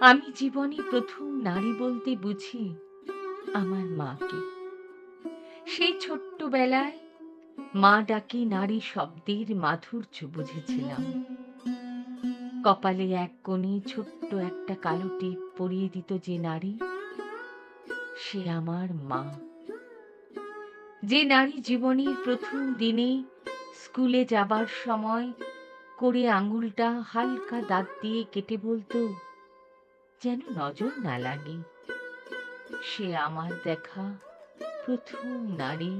আমি জীবনে প্রথম নারী বলতে বুঝি আমার মাকে। সেই ছোট্টবেলায় মা ডাকে নারী শব্দের মাধুর্য বুঝেছিলাম। কপালে এক কোণে ছোট্ট একটা কালো টিপ পরিয়ে দিত যে নারী, সে আমার মা। যে নারী জীবনের প্রথম দিনে স্কুলে যাবার সময় করে আঙুলটা হালকা দাঁত দিয়ে কেটে বলতো, যেন নজর না লাগে, সে আমার দেখা প্রথম নারী,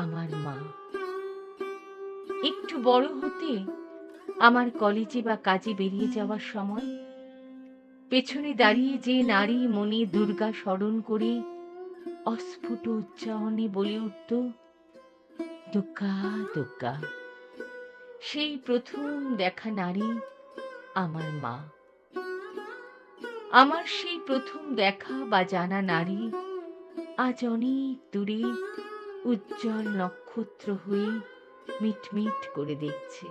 আমার মা। একটু বড় হতে আমার কলেজে বা কাজে বেরিয়ে যাওয়ার সময় পেছনে দাঁড়িয়ে যে নারী মনে দুর্গা স্মরণ করে অস্ফুট উচ্চারণে বলে উঠত, দুর্গা দুর্গা, সেই প্রথম দেখা নারী আমার মা। আমার সেই প্রথম দেখা বা জানা নারী আজ অনেক দূরে উজ্জ্বল নক্ষত্র হয়ে মিটমিট করে দেখছে।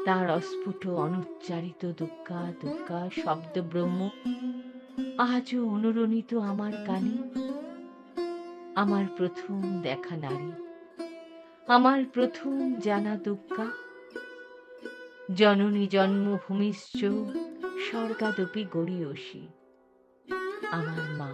তার অস্ফুট অনুচ্চারিত দুর্গা দুর্গা শব্দ ব্রহ্ম আজও অনুরণিত আমার কানে। আমার প্রথম দেখা নারী, আমার প্রথম জানা দুর্গা, জননী জন্মভূমিশ্চ স্বর্গাদপি গরীয়সী, আমার মা।